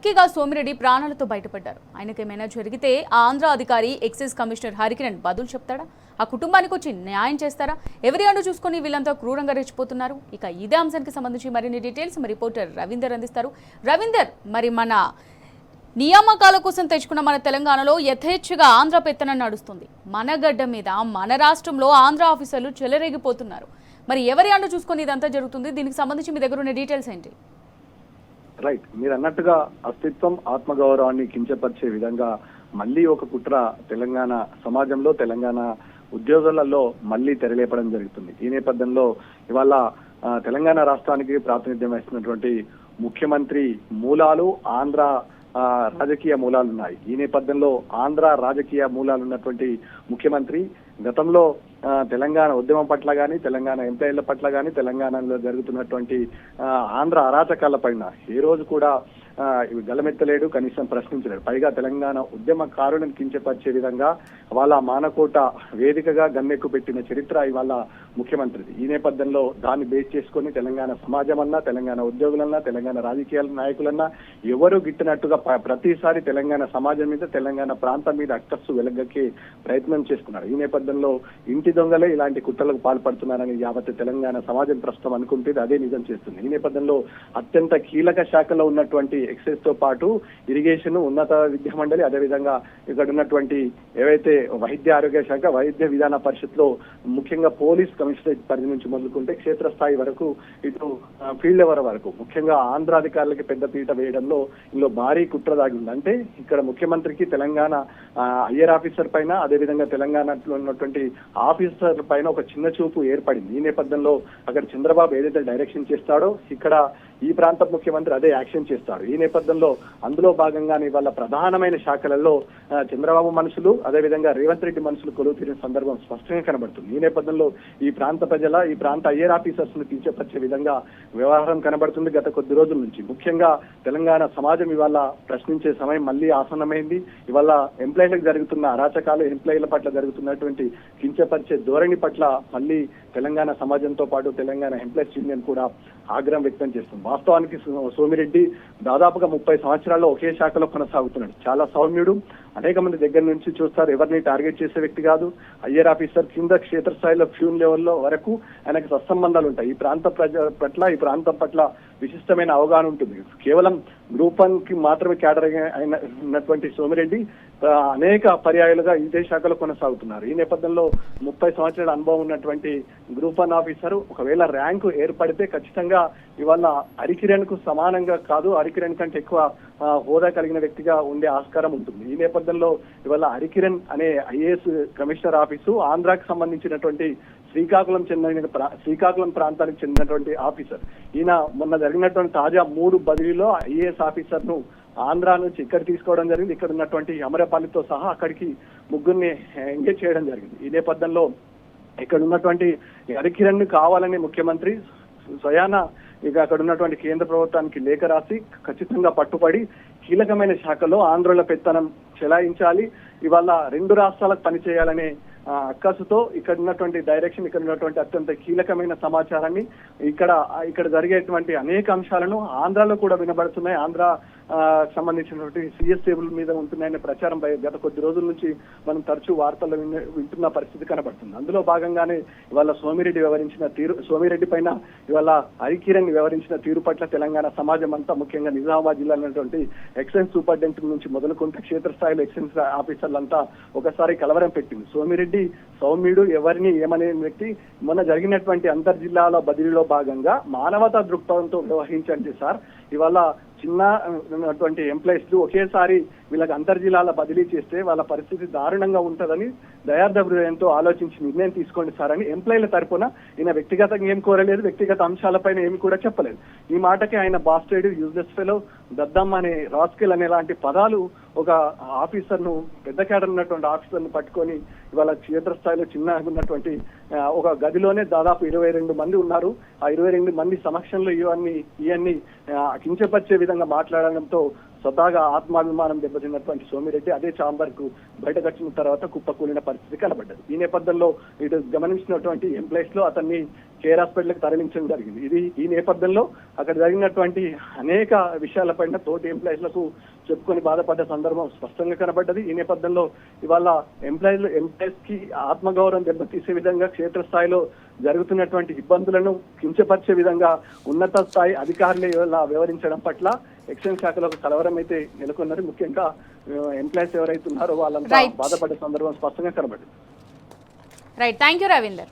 లక్కీగా సోమిరెడ్డి ప్రాణాలతో బయటపడ్డారు. ఆయనకేమైనా జరిగితే ఆ ఆంధ్ర అధికారి ఎక్సైజ్ కమిషనర్ హరికిరణ్ బదులు చెప్తాడా? ఆ కుటుంబానికి వచ్చి న్యాయం చేస్తారా? ఎవరి అండు చూసుకొని వీళ్ళంతా క్రూరంగా రెచ్చిపోతున్నారు. ఇక ఇదే అంశానికి సంబంధించి మరిన్ని డీటెయిల్స్ మా రిపోర్టర్ రవీందర్ అందిస్తారు. రవీందర్, మరి మన నియామకాల కోసం తెచ్చుకున్న మన తెలంగాణలో యథేచ్ఛగా ఆంధ్ర పెత్తనం నడుస్తుంది. మన గడ్డ మీద మన రాష్ట్రంలో ఆంధ్ర ఆఫీసర్లు చెలరేగిపోతున్నారు. మరి ఎవరి అండు చూసుకొని ఇదంతా జరుగుతుంది? దీనికి సంబంధించి మీ దగ్గర ఉన్న డీటెయిల్స్ ఏంటి? రైట్, మీరు అన్నట్టుగా అస్తిత్వం ఆత్మగౌరవాన్ని కించపరిచే విధంగా మళ్ళీ ఒక కుట్ర తెలంగాణ సమాజంలో తెలంగాణ ఉద్యోగులలో మళ్ళీ తెరలేపడం జరుగుతుంది. ఈ నేపథ్యంలో ఇవాళ తెలంగాణ రాష్ట్రానికి ప్రాతినిధ్యం వహిస్తున్నటువంటి ముఖ్యమంత్రి మూలాలు ఆంధ్ర రాజకీయ మూలాలు ఉన్నాయి. ఈ నేపథ్యంలో ఆంధ్ర రాజకీయ మూలాలు ఉన్నటువంటి ముఖ్యమంత్రి గతంలో తెలంగాణ ఉద్యమం పట్ల కానీ తెలంగాణ ఎంప్లాయీల పట్ల కానీ తెలంగాణలో జరుగుతున్నటువంటి ఆంధ్ర అరాచకాల పైన ఏ రోజు కూడా గలమెత్తలేడు, కనీసం ప్రశ్నించలేడు. పైగా తెలంగాణ ఉద్యమకారులను కించపరిచే విధంగా వాళ్ళ మానకోట వేదికగా గన్నెక్కు పెట్టిన చరిత్ర ఇవాళ ముఖ్యమంత్రిది. ఈ నేపథ్యంలో దాన్ని బేస్ చేసుకొని తెలంగాణ సమాజం అన్నా, తెలంగాణ ఉద్యోగులన్నా, తెలంగాణ రాజకీయ నాయకులన్నా ఎవరు గిట్టినట్టుగా ప్రతిసారి తెలంగాణ సమాజం మీద, తెలంగాణ ప్రాంతం మీద అక్కస్సు వెలగక్కే ప్రయత్నం చేస్తున్నారు. ఈ నేపథ్యంలో ఇంటి దొంగలే ఇలాంటి కుట్రలకు పాల్పడుతున్నారని యావత్ తెలంగాణ సమాజం ప్రస్తుతం అనుకుంటే అదే నిజం చేస్తుంది. ఈ నేపథ్యంలో అత్యంత కీలక శాఖలో ఉన్నటువంటి ఎక్సైజ్ తో పాటు ఇరిగేషన్, ఉన్నత విద్యా మండలి, అదేవిధంగా ఇక్కడ ఉన్నటువంటి ఏవైతే వైద్య ఆరోగ్య శాఖ, వైద్య విధాన పరిషత్లో ముఖ్యంగా పోలీస్ కమిషనరేట్ పరిధి నుంచి మొదలుకుంటే క్షేత్రస్థాయి వరకు, ఇటు ఫీల్డ్ లెవెల్ వరకు ముఖ్యంగా ఆంధ్ర అధికారులకి పెద్దపీట వేయడంలో ఇందులో భారీ కుట్ర దాగి ఉంది. అంటే ఇక్కడ ముఖ్యమంత్రికి తెలంగాణ ఐఆర్ ఆఫీసర్ పైన, అదేవిధంగా తెలంగాణలో ఉన్నటువంటి ఆఫీసర్ పైన ఒక చిన్న చూపు ఏర్పడింది. ఈ నేపథ్యంలో అక్కడ చంద్రబాబు ఏదైతే డైరెక్షన్ చేస్తాడో ఇక్కడ ఈ ప్రాంత ముఖ్యమంత్రి అదే యాక్షన్ చేస్తాడు. ఈ నేపథ్యంలో అందులో భాగంగానే వాళ్ళ ప్రధానమైన శాఖలలో చంద్రబాబు మనుషులు, అదేవిధంగా రేవంత్ రెడ్డి మనుషులు కొలువు తీరిన సందర్భం స్పష్టంగా కనబడుతుంది. ఈ నేపథ్యంలో ఈ ప్రాంత ప్రజల, ఈ ప్రాంత ఐఆర్ ఆఫీసర్స్ ను కించపరిచే విధంగా వ్యవహారం కనబడుతుంది గత కొద్ది రోజుల నుంచి. ముఖ్యంగా తెలంగాణ సమాజం ఇవాళ ప్రశ్నించే సమయం మళ్ళీ ఆసన్నమైంది. ఇవాళ ఎంప్లాయీలకు జరుగుతున్న అరాచకాలు, ఎంప్లాయీల పట్ల జరుగుతున్నటువంటి కించపరిచే ధోరణి పట్ల మళ్ళీ తెలంగాణ సమాజంతో పాటు తెలంగాణ ఎంప్లాయీస్ యూనియన్ కూడా ఆగ్రహం వ్యక్తం చేస్తుంది. వాస్తవానికి సోమిరెడ్డి దాదాపుగా 30 సంవత్సరాల్లో ఒకే శాఖలో కొనసాగుతున్నాడు. చాలా సౌమ్యుడు, అనేక మంది దగ్గర నుంచి చూస్తారు, ఎవరిని టార్గెట్ చేసే వ్యక్తి కాదు. ఐఆర్ ఆఫీసర్ కింద క్షేత్రస్థాయిలో ఫ్యూన్ లెవెల్లో వరకు ఆయనకు సత్సంబంధాలు ఉంటాయి. ఈ ప్రాంత పట్ల, ఈ ప్రాంతం పట్ల విశిష్టమైన అవగాహన ఉంటుంది. కేవలం గ్రూప్ 1 కి మాత్రమే క్యాడర్ అయినటువంటి సోమిరెడ్డి అనేక పర్యాయాలుగా ఇదే శాఖలో కొనసాగుతున్నారు. ఈ నేపథ్యంలో 30 సంవత్సరాల అనుభవం ఉన్నటువంటి గ్రూప్ 1 ఆఫీసర్ ఒకవేళ ర్యాంకు ఏర్పడితే ఖచ్చితంగా ఇవాళ హరికిరణ్ కు సమానంగా కాదు, హరికిరణ్ కంటే ఎక్కువ హోదా కలిగిన వ్యక్తిగా ఉండే ఆస్కారం ఉంటుంది. ఈ నేపథ్యంలో ఇవాళ హరికిరణ్ అనే ఐఏఎస్ కమిషనర్ ఆఫీసు ఆంధ్రాకి సంబంధించినటువంటి శ్రీకాకుళం ప్రాంతానికి చెందినటువంటి ఆఫీసర్. ఈయన మొన్న జరిగినటువంటి తాజా 3 బదిలీలో ఐఏఎస్ ఆఫీసర్ ను ఆంధ్ర నుంచి ఇక్కడ తీసుకోవడం జరిగింది. ఇక్కడ ఉన్నటువంటి అమరపల్లితో సహా అక్కడికి ముగ్గురిని ఎంగేజ్ చేయడం జరిగింది. ఈ నేపథ్యంలో ఇక్కడ ఉన్నటువంటి హరికిరణ్ కావాలని ముఖ్యమంత్రి స్వయాన ఇక అక్కడ ఉన్నటువంటి కేంద్ర ప్రభుత్వానికి లేఖ రాసి ఖచ్చితంగా పట్టుబడి కీలకమైన శాఖలో ఆంధ్రుల పెత్తనం చెలాయించాలి, ఇవాళ 2 రాష్ట్రాలకు పనిచేయాలనే అక్కసుతో ఇక్కడ ఉన్నటువంటి డైరెక్షన్, ఇక్కడ ఉన్నటువంటి అత్యంత కీలకమైన సమాచారాన్ని, ఇక్కడ జరిగేటువంటి అనేక అంశాలను ఆంధ్రాలో కూడా వినబడుతున్నాయి. ఆంధ్ర సంబంధించినటువంటి సిఎస్ టేబుల్ మీద ఉంటున్నాయనే ప్రచారం గత కొద్ది రోజుల నుంచి మనం తరచూ వార్తల్లో వింటున్న పరిస్థితి కనబడుతుంది. అందులో భాగంగానే ఇవాళ సోమిరెడ్డి పైన ఇవాళ హరికిరణ్ వ్యవహరించిన తీరు పట్ల తెలంగాణ సమాజం అంతా, ముఖ్యంగా నిజామాబాద్ జిల్లాలో ఉన్నటువంటి ఎక్సైజ్ సూపరింటెండెంట్ నుంచి మొదలుకుంటే క్షేత్రస్థాయిలో ఎక్సైజ్ ఆఫీసర్లంతా ఒకసారి కలవరం పెట్టింది. సోమిరెడ్డి సౌమ్యుడు, ఎవరిని ఏమనే వ్యక్తి. మొన్న జరిగినటువంటి అంతర్జిల్లాల బదిలీలో భాగంగా మానవతా దృక్పథంతో వ్యవహరించండి సార్, ఇవాళ చిన్నటువంటి ఎంప్లాయీస్ ఒకేసారి వీళ్ళకి అంతర్జిల్లాల బదిలీ చేస్తే వాళ్ళ పరిస్థితి దారుణంగా ఉంటుందని దయార్థ హృదయంతో ఆలోచించి నిర్ణయం తీసుకోండి సార్ అని ఎంప్లాయీల తరపున ఈయన వ్యక్తిగతంగా ఏం కోరలేదు, వ్యక్తిగత అంశాలపైన ఏమి కూడా చెప్పలేదు. ఈ మాటకి ఆయన బాస్టర్డ్, యూజ్లెస్ ఫెలో, దద్దమ్మ అనే, రాస్కెల్ అనే లాంటి పదాలు ఒక ఆఫీసర్ ను, పెద్ద క్యాడర్ ఉన్నటువంటి ఆఫీసర్ ను పట్టుకొని ఇవాళ క్షేత్రస్థాయిలో చిన్నగా ఉన్నటువంటి ఒక గదిలోనే దాదాపు 22 మంది ఉన్నారు. ఆ 22 మంది సమక్షంలో ఇవన్నీ కించపరిచే విధంగా మాట్లాడడంతో స్వతహాగా ఆత్మాభిమానం దెబ్బతిన్నటువంటి సోమిరెడ్డి అదే ఛాంబర్ కు బయటకు వచ్చిన తర్వాత కుప్పకూలిన పరిస్థితి కనబడ్డది. ఈ నేపథ్యంలో ఇటు గమనించినటువంటి ఎంప్లాయీస్ లో అతన్ని కేర్ హాస్పిటల్కి తరలించడం జరిగింది. ఈ నేపథ్యంలో అక్కడ జరిగినటువంటి అనేక విషయాలపైన తోటి ఎంప్లాయీస్ లకు చెప్పుకొని బాధపడ్డ సందర్భం స్పష్టంగా కనబడ్డది. ఈ నేపథ్యంలో ఇవాళ ఎంప్లాయీస్ కి ఆత్మగౌరవం దెబ్బతీసే విధంగా క్షేత్రస్థాయిలో జరుగుతున్నటువంటి ఇబ్బందులను కించపరిచే విధంగా ఉన్నత స్థాయి అధికారులే వ్యవహరించడం పట్ల ఎక్సైజ్ శాఖలో ఒక కలవరం అయితే నెలకొన్నది. ముఖ్యంగా ఎంప్లాయీస్ ఎవరైతే ఉన్నారో వాళ్ళంతా బాధపడే సందర్భం స్పష్టంగా కనబడింది. Right, thank you Ravinder.